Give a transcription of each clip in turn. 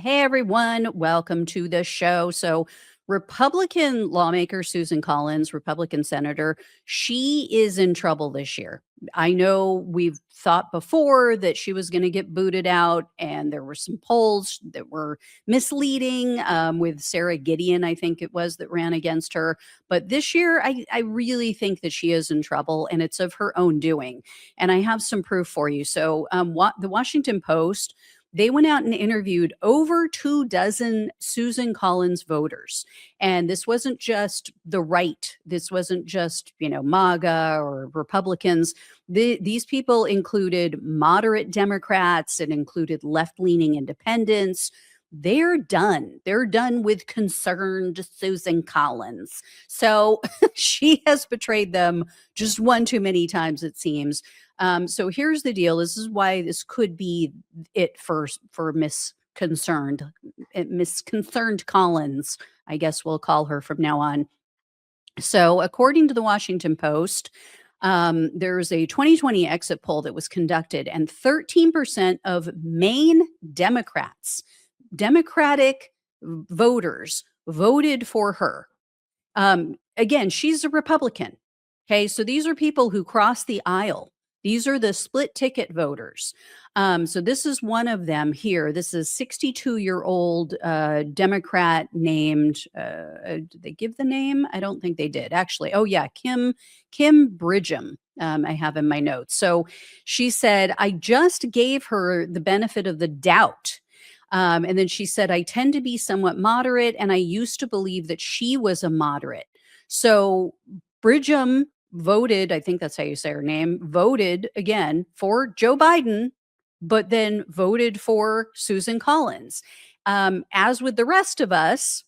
Hey everyone, welcome to the show. So, Republican lawmaker Susan Collins, Republican senator, she is in trouble this year. I know we've thought before that she was going to get booted out, and there were some polls that were misleading with Sarah Gideon, I think it was, that ran against her. But this year, I really think that she is in trouble, and it's of her own doing. And I have some proof for you. So, the Washington Post, they went out and interviewed over 24 Susan Collins voters. And this wasn't just the right. This wasn't just, MAGA or Republicans. These people included moderate Democrats and included left-leaning independents. They're done. They're done with concerned Susan Collins. So she has betrayed them just one too many times, it seems. So here's the deal. This is why this could be it for misconcerned Collins. I guess we'll call her from now on. So according to the Washington Post, there's a 2020 exit poll that was conducted, and 13% of Maine Democratic voters voted for her. Again, she's a Republican. Okay, so these are people who cross the aisle. These are the split ticket voters. So this is one of them here. This is 62-year-old Democrat named, did they give the name? I don't think they did, actually. Oh, yeah, Kim Bridgham, I have in my notes. So she said, I just gave her the benefit of the doubt. And then she said, I tend to be somewhat moderate, and I used to believe that she was a moderate. So Bridgham voted, I think that's how you say her name, voted again for Joe Biden, but then voted for Susan Collins. As with the rest of us,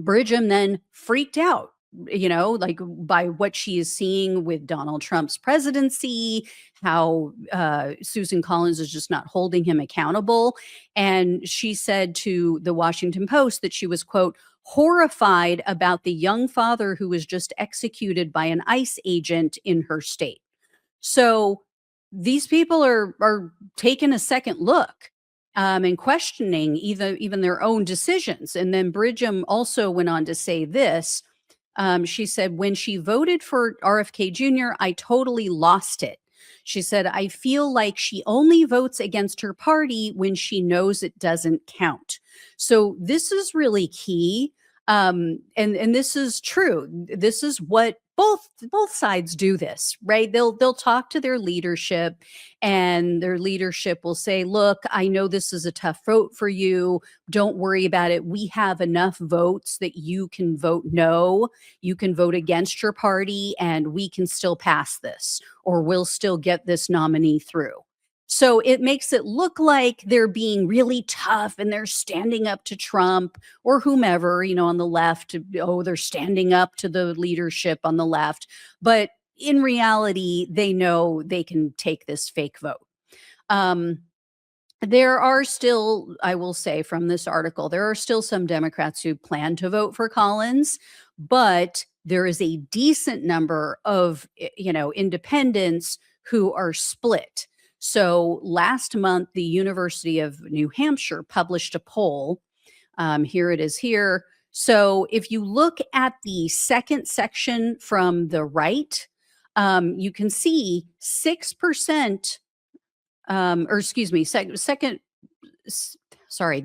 Bridgham then freaked out, like by what she is seeing with Donald Trump's presidency, how Susan Collins is just not holding him accountable. And she said to the Washington Post that she was, quote, horrified about the young father who was just executed by an ICE agent in her state. So these people are taking a second look and questioning even their own decisions. And then Bridgham also went on to say this. She said, when she voted for RFK Jr., I totally lost it. She said, I feel like she only votes against her party when she knows it doesn't count. So this is really key. And this is true. This is what both sides do this, right? They'll talk to their leadership, and their leadership will say, look, I know this is a tough vote for you. Don't worry about it. We have enough votes that you can vote no. You can vote against your party, and we can still pass this, or we'll still get this nominee through. So it makes it look like they're being really tough and they're standing up to Trump or whomever, on the left. Oh, they're standing up to the leadership on the left. But in reality, they know they can take this fake vote. There are still, I will say from this article, there are still some Democrats who plan to vote for Collins, but there is a decent number of, independents who are split. So last month, the University of New Hampshire published a poll. Here it is here. So if you look at the second section from the right, you can see 6%, or excuse me, the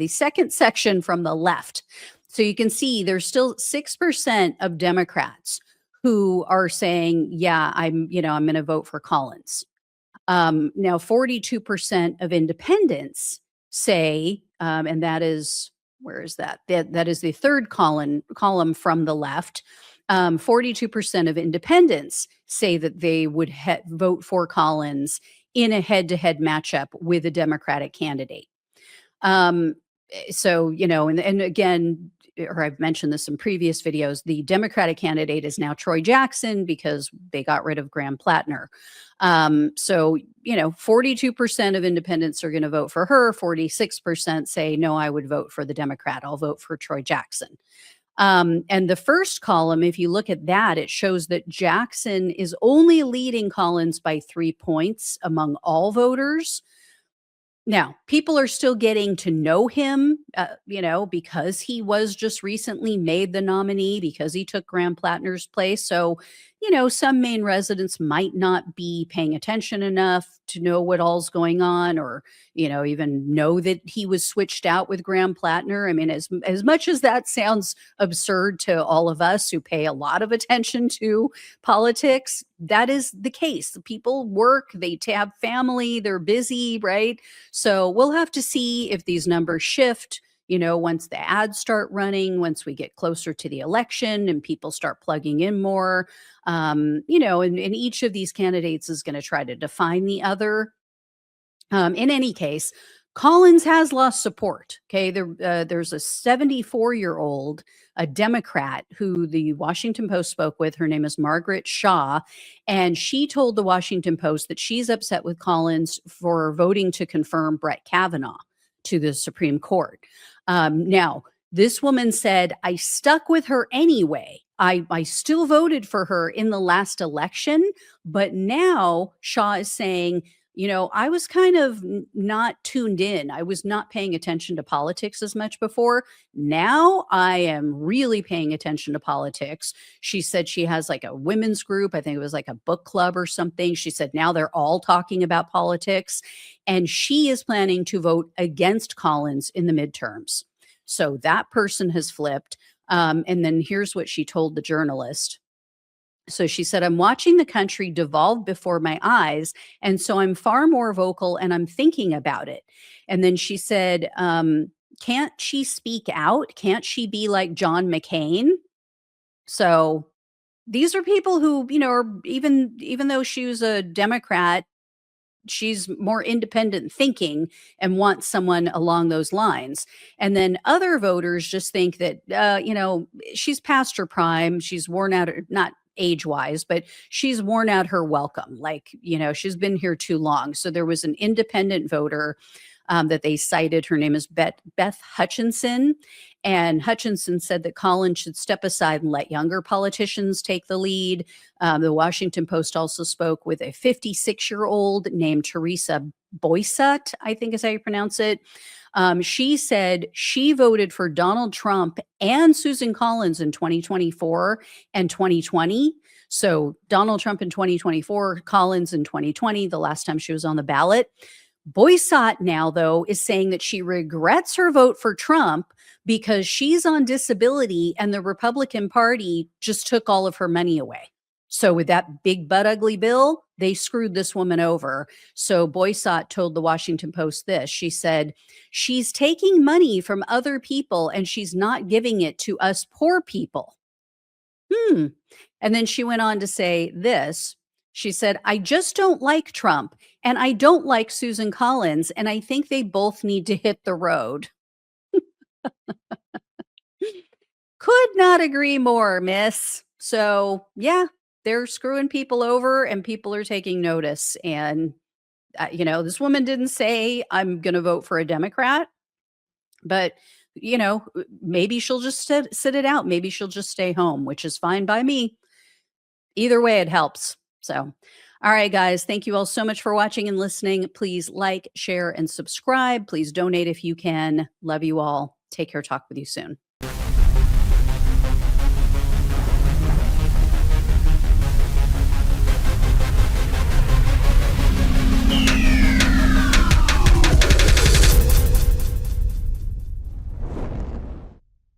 second section from the left. So you can see there's still 6% of Democrats who are saying, yeah, I'm going to vote for Collins. Now, 42% of independents say, and that is, where is that? That is the third column from the left. 42% of independents say that they would vote for Collins in a head-to-head matchup with a Democratic candidate. So, and again, or I've mentioned this in previous videos, the Democratic candidate is now Troy Jackson because they got rid of Graham Plattner. So, 42% of independents are going to vote for her. 46% say, no, I would vote for the Democrat. I'll vote for Troy Jackson. And the first column, if you look at that, it shows that Jackson is only leading Collins by 3 points among all voters. Now, people are still getting to know him, because he was just recently made the nominee because he took Graham Plattner's place. So, some Maine residents might not be paying attention enough to know what all's going on, or, even know that he was switched out with Graham Plattner. I mean, as much as that sounds absurd to all of us who pay a lot of attention to politics, that is the case. People work, they have family, they're busy, right? So we'll have to see if these numbers shift, once the ads start running, once we get closer to the election and people start plugging in more. And each of these candidates is going to try to define the other. In any case, Collins has lost support. Okay, there's a 74-year-old, a Democrat, who the Washington Post spoke with. Her name is Margaret Shaw, and she told the Washington Post that she's upset with Collins for voting to confirm Brett Kavanaugh to the Supreme Court. Now, this woman said, "I stuck with her anyway. I still voted for her in the last election, but now," Shaw is saying, I was kind of not tuned in. I was not paying attention to politics as much before. Now I am really paying attention to politics. She said she has like a women's group. I think it was like a book club or something. She said now they're all talking about politics, and she is planning to vote against Collins in the midterms. So that person has flipped. And then here's what she told the journalist. So she said, "I'm watching the country devolve before my eyes. And so I'm far more vocal and I'm thinking about it." And then she said, "Can't she speak out? Can't she be like John McCain?" So these are people who, are even though she was a Democrat, she's more independent thinking and wants someone along those lines. And then other voters just think that, she's past her prime. She's worn out, not age wise, but she's worn out her welcome. Like, she's been here too long. So there was an independent voter that they cited. Her name is Beth Hutchinson. And Hutchinson said that Collins should step aside and let younger politicians take the lead. The Washington Post also spoke with a 56-year-old named Teresa Boysut, I think is how you pronounce it. She said she voted for Donald Trump and Susan Collins in 2024 and 2020. So Donald Trump in 2024, Collins in 2020, the last time she was on the ballot. Boysot now, though, is saying that she regrets her vote for Trump because she's on disability and the Republican Party just took all of her money away. So with that big butt ugly bill, they screwed this woman over. So Boysot told the Washington Post this. She said, "She's taking money from other people and she's not giving it to us poor people." And then she went on to say this. She said, "I just don't like Trump and I don't like Susan Collins, and I think they both need to hit the road." Could not agree more, miss. So, yeah, they're screwing people over and people are taking notice. And, this woman didn't say, "I'm going to vote for a Democrat," but, maybe she'll just sit it out. Maybe she'll just stay home, which is fine by me. Either way, it helps. So, all right, guys, thank you all so much for watching and listening. Please like, share, and subscribe. Please donate if you can. Love you all. Take care. Talk with you soon.